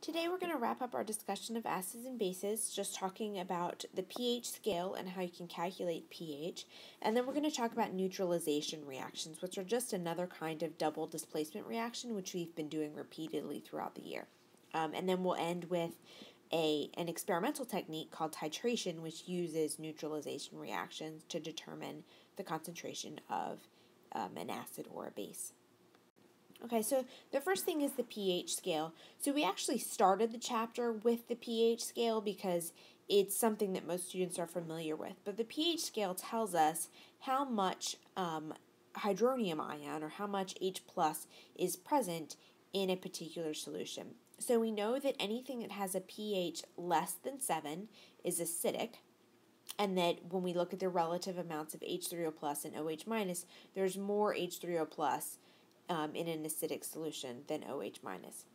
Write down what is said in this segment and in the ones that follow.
Today we're going to wrap up our discussion of acids and bases, just talking about the pH scale and how you can calculate pH, and then we're going to talk about neutralization reactions, which are just another kind of double displacement reaction, which we've been doing repeatedly throughout the year. And then we'll end with an experimental technique called titration, which uses neutralization reactions to determine the concentration of an acid or a base. Okay, so the first thing is the pH scale. So we actually started the chapter with the pH scale because it's something that most students are familiar with. But the pH scale tells us how much hydronium ion or how much H plus is present in a particular solution. So we know that anything that has a pH less than 7 is acidic, and that when we look at the relative amounts of H3O plus and OH minus, there's more H3O plus in an acidic solution than OH minus.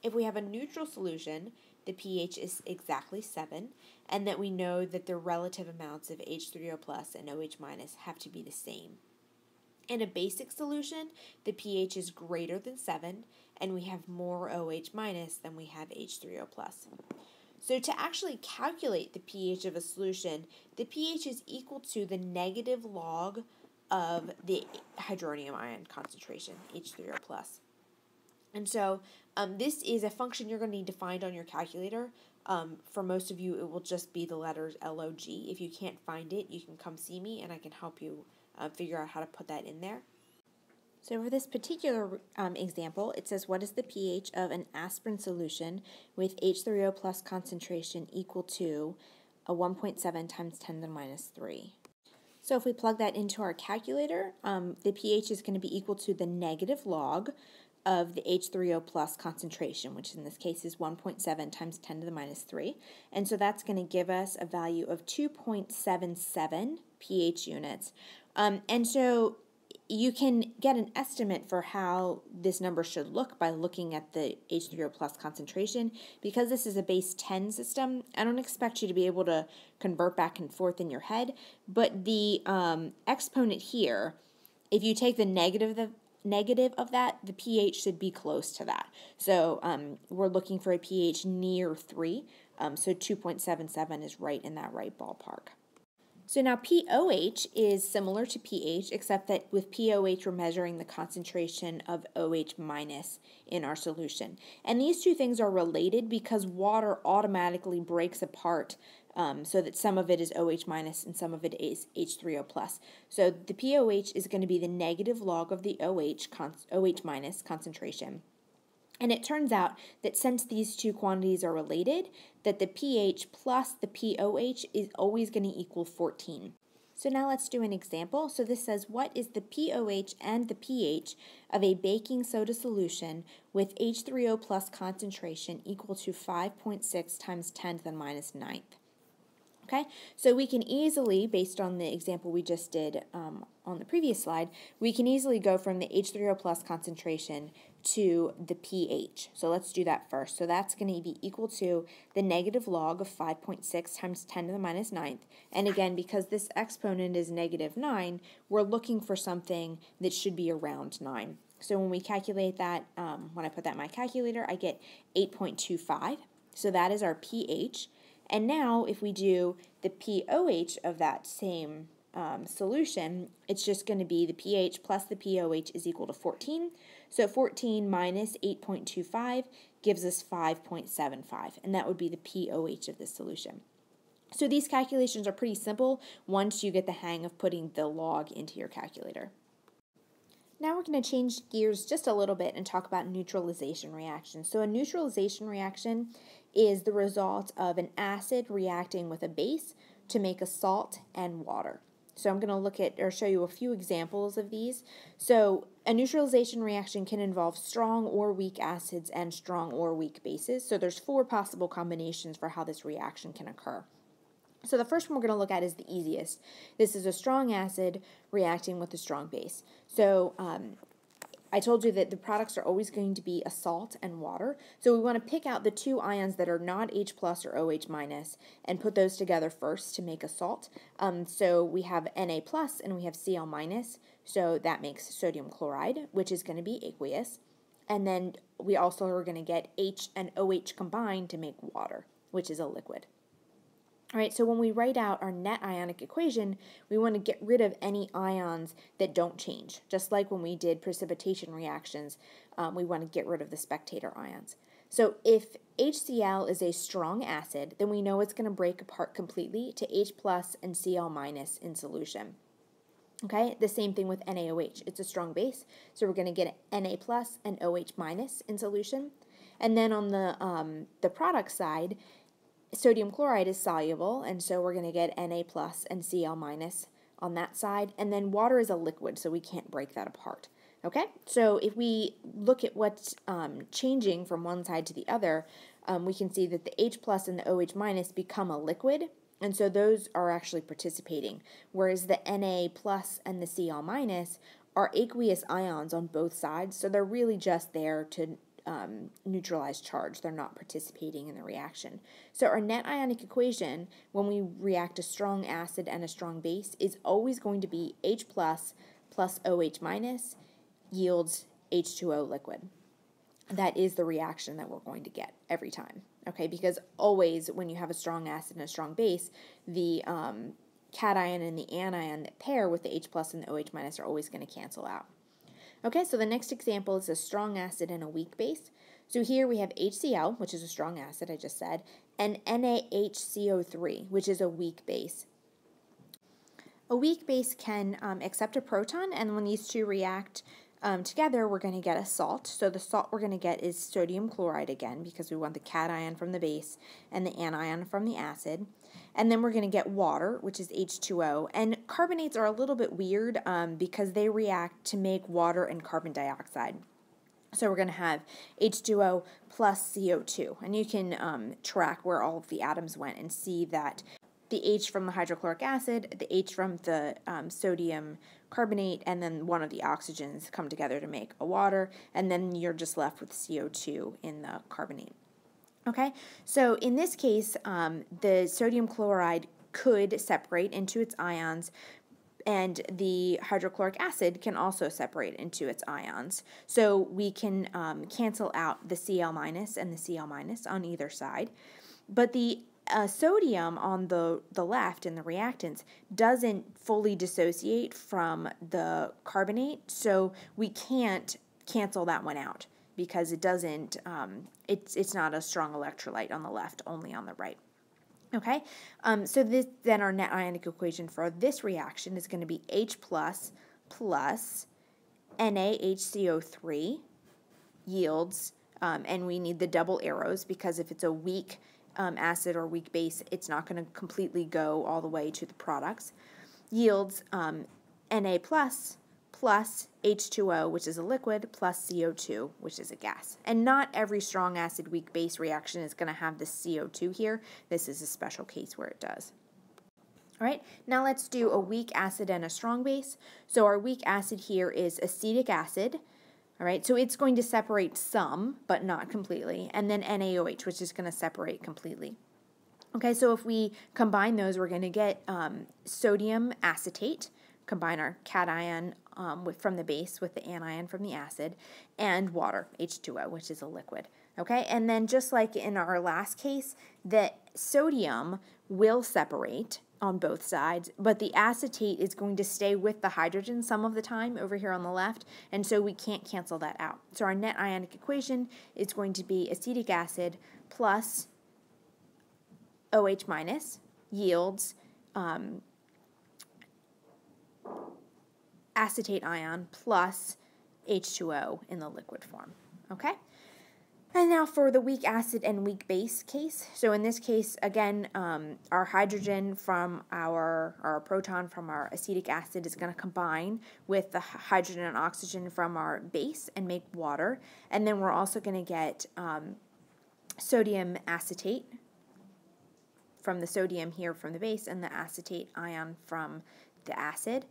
If we have a neutral solution, the pH is exactly 7, and that we know that the relative amounts of H3O plus and OH minus have to be the same. In a basic solution, the pH is greater than 7, and we have more OH minus than we have H3O plus. So to actually calculate the pH of a solution, the pH is equal to the negative log of the hydronium ion concentration, H3O plus. And so this is a function you're going to need to find on your calculator. For most of you, it will just be the letters log. If you can't find it, you can come see me and I can help you figure out how to put that in there. So for this particular example, it says what is the pH of an aspirin solution with H3O plus concentration equal to a 1.7 times 10 to the minus 3. So if we plug that into our calculator, the pH is going to be equal to the negative log of the H3O plus concentration, which in this case is 1.7 times 10 to the minus 3. And so that's going to give us a value of 2.77 pH units. And so you can get an estimate for how this number should look by looking at the H3O plus concentration. Because this is a base 10 system, I don't expect you to be able to convert back and forth in your head, but the exponent here, if you take the negative of that, the pH should be close to that. So we're looking for a pH near 3, so 2.77 is right in that right ballpark. So now pOH is similar to pH, except that with pOH we're measuring the concentration of OH minus in our solution. And these two things are related because water automatically breaks apart so that some of it is OH minus and some of it is H3O plus. So the pOH is going to be the negative log of the OH minus concentration. And it turns out that since these two quantities are related, that the pH plus the pOH is always going to equal 14. So now let's do an example. So this says, what is the pOH and the pH of a baking soda solution with H3O plus concentration equal to 5.6 times 10 to the minus 9th? Okay, so we can easily, based on the example we just did on the previous slide, we can easily go from the H3O plus concentration to the pH. So let's do that first. So that's going to be equal to the negative log of 5.6 times 10 to the minus 9th. And again, because this exponent is negative 9, we're looking for something that should be around 9. So when we calculate that, when I put that in my calculator, I get 8.25. So that is our pH. And now if we do the pOH of that same solution, it's just going to be the pH plus the pOH is equal to 14. So 14 minus 8.25 gives us 5.75, and that would be the pOH of this solution. So these calculations are pretty simple once you get the hang of putting the log into your calculator. Now we're going to change gears just a little bit and talk about neutralization reactions. So a neutralization reaction is the result of an acid reacting with a base to make a salt and water. So I'm going to look at or show you a few examples of these. So a neutralization reaction can involve strong or weak acids and strong or weak bases. So there's 4 possible combinations for how this reaction can occur. So the first one we're going to look at is the easiest. This is a strong acid reacting with a strong base. So I told you that the products are always going to be a salt and water. So we want to pick out the 2 ions that are not H plus or OH minus and put those together first to make a salt. So we have Na plus and we have Cl minus. So that makes sodium chloride, which is going to be aqueous. And then we also are going to get H and OH combined to make water, which is a liquid. All right, so when we write out our net ionic equation, we want to get rid of any ions that don't change. Just like when we did precipitation reactions, we want to get rid of the spectator ions. So if HCl is a strong acid, then we know it's going to break apart completely to H plus and Cl minus in solution. Okay, the same thing with NaOH. It's a strong base, so we're going to get Na plus and OH minus in solution. And then on the product side, sodium chloride is soluble, and so we're going to get Na plus and Cl minus on that side. And then water is a liquid, so we can't break that apart. Okay, so if we look at what's changing from one side to the other, we can see that the H plus and the OH minus become a liquid, and so those are actually participating, whereas the Na plus and the Cl minus are aqueous ions on both sides, so they're really just there to neutralize charge. They're not participating in the reaction. So our net ionic equation, when we react a strong acid and a strong base, is always going to be H plus OH minus yields H2O liquid. That is the reaction that we're going to get every time, okay? Because always when you have a strong acid and a strong base, the cation and the anion that pair with the H plus and the OH minus are always going to cancel out. Okay, so the next example is a strong acid and a weak base. So here we have HCl, which is a strong acid, I just said, and NaHCO3, which is a weak base. A weak base can accept a proton, and when these two react together, we're going to get a salt. So the salt we're going to get is sodium chloride again, because we want the cation from the base and the anion from the acid. And then we're going to get water, which is H2O. And carbonates are a little bit weird because they react to make water and carbon dioxide. So we're going to have H2O plus CO2. And you can track where all of the atoms went and see that the H from the hydrochloric acid, the H from the sodium carbonate, and then one of the oxygens come together to make a water, and then you're just left with CO2 in the carbonate. Okay, so in this case, the sodium chloride could separate into its ions, and the hydrochloric acid can also separate into its ions. So we can cancel out the Cl minus and the Cl minus on either side, but the sodium on the left in the reactants doesn't fully dissociate from the carbonate, so we can't cancel that one out because it doesn't, it's not a strong electrolyte on the left, only on the right. Okay, so then our net ionic equation for this reaction is going to be H plus NaHCO3 yields, and we need the double arrows because if it's a weak acid or weak base, it's not going to completely go all the way to the products, yields Na plus H2O, which is a liquid, plus CO2, which is a gas. And not every strong acid weak base reaction is going to have the CO2 here. This is a special case where it does. All right, now let's do a weak acid and a strong base. So our weak acid here is acetic acid. All right, so it's going to separate some, but not completely, and then NaOH, which is going to separate completely. Okay, so if we combine those, we're going to get sodium acetate, combine our cation from the base with the anion from the acid, and water, H2O, which is a liquid. Okay, and then just like in our last case, the sodium will separate on both sides, but the acetate is going to stay with the hydrogen some of the time over here on the left, and so we can't cancel that out. So our net ionic equation is going to be acetic acid plus OH minus yields acetate ion plus H2O in the liquid form. Okay? And now for the weak acid and weak base case. So in this case, again, our hydrogen from our proton from our acetic acid is going to combine with the hydrogen and oxygen from our base and make water. And then we're also going to get sodium acetate from the sodium here from the base and the acetate ion from the acid.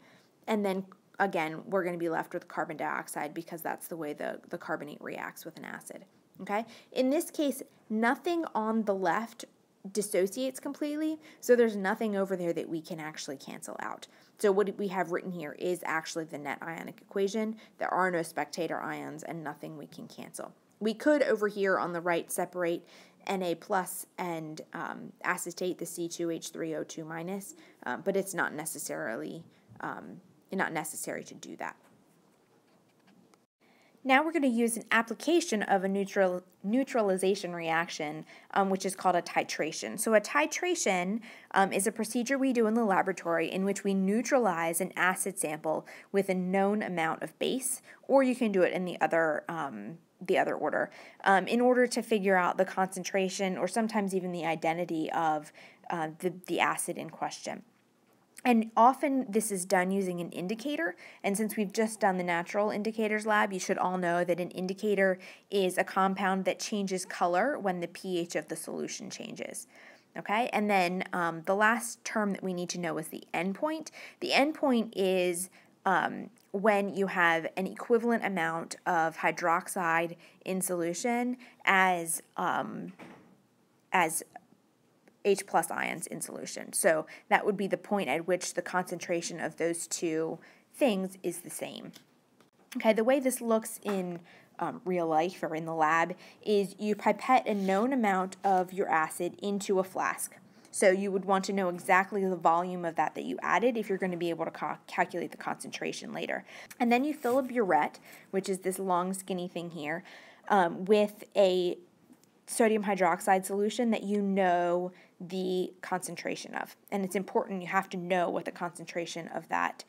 And then again, we're going to be left with carbon dioxide because that's the way the carbonate reacts with an acid. Okay? In this case, nothing on the left dissociates completely, so there's nothing over there that we can actually cancel out. So what we have written here is actually the net ionic equation. There are no spectator ions and nothing we can cancel. We could over here on the right separate Na plus and acetate, the C2H3O2 minus, but it's not necessary to do that. Now we're going to use an application of a neutralization reaction, which is called a titration. So a titration is a procedure we do in the laboratory in which we neutralize an acid sample with a known amount of base, or you can do it in the other order, in order to figure out the concentration or sometimes even the identity of the acid in question. And often this is done using an indicator, and since we've just done the natural indicators lab, you should all know that an indicator is a compound that changes color when the pH of the solution changes. Okay, and then the last term that we need to know is the endpoint. The endpoint is when you have an equivalent amount of hydroxide in solution as H plus ions in solution. So that would be the point at which the concentration of those two things is the same. Okay, the way this looks in real life or in the lab is you pipette a known amount of your acid into a flask. So you would want to know exactly the volume of that you added if you're going to be able to calculate the concentration later. And then you fill a burette, which is this long skinny thing here, with a sodium hydroxide solution that you know the concentration of. And it's important, you have to know what the concentration of that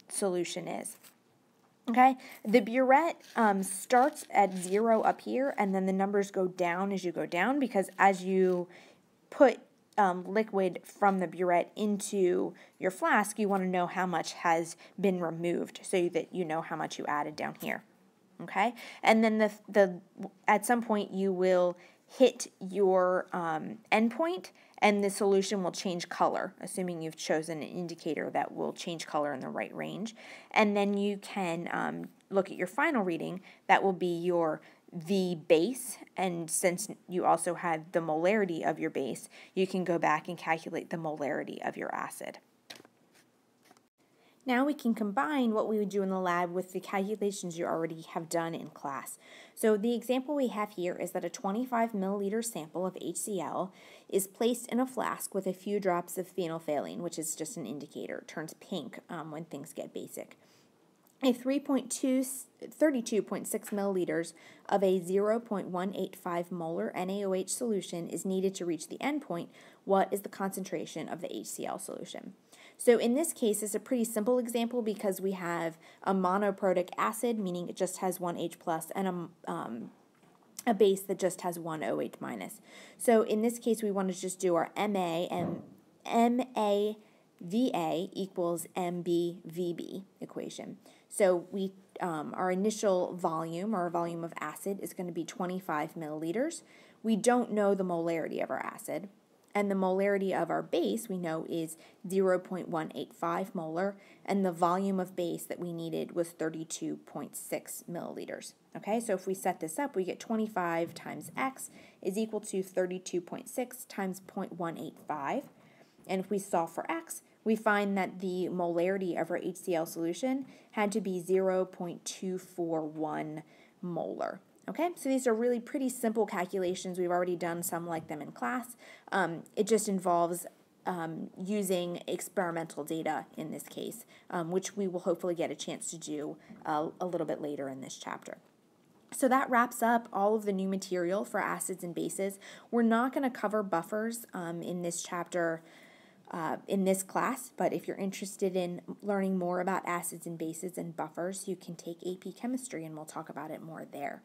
solution is. Okay, the burette starts at 0 up here, and then the numbers go down as you go down, because as you put liquid from the burette into your flask, you want to know how much has been removed so that you know how much you added down here. Okay, and then at some point you will hit your endpoint, and the solution will change color, assuming you've chosen an indicator that will change color in the right range. And then you can look at your final reading. That will be your V base, and since you also had the molarity of your base, you can go back and calculate the molarity of your acid. Now we can combine what we would do in the lab with the calculations you already have done in class. So the example we have here is that a 25 milliliter sample of HCl is placed in a flask with a few drops of phenolphthalein, which is just an indicator. It turns pink when things get basic. A 32.6 milliliters of a 0.185 molar NaOH solution is needed to reach the endpoint. What is the concentration of the HCl solution? So in this case, it's a pretty simple example because we have a monoprotic acid, meaning it just has one H plus, and a base that just has one OH minus. So in this case, we want to just do our MA, and MAVA equals MBVB equation. So we our initial volume, or volume of acid, is going to be 25 milliliters. We don't know the molarity of our acid. And the molarity of our base, we know, is 0.185 molar, and the volume of base that we needed was 32.6 milliliters. Okay, so if we set this up, we get 25 times x is equal to 32.6 times 0.185. And if we solve for x, we find that the molarity of our HCl solution had to be 0.241 molar. Okay, so these are really pretty simple calculations. We've already done some like them in class. It just involves using experimental data in this case, which we will hopefully get a chance to do a little bit later in this chapter. So that wraps up all of the new material for acids and bases. We're not going to cover buffers in this chapter in this class, but if you're interested in learning more about acids and bases and buffers, you can take AP Chemistry and we'll talk about it more there.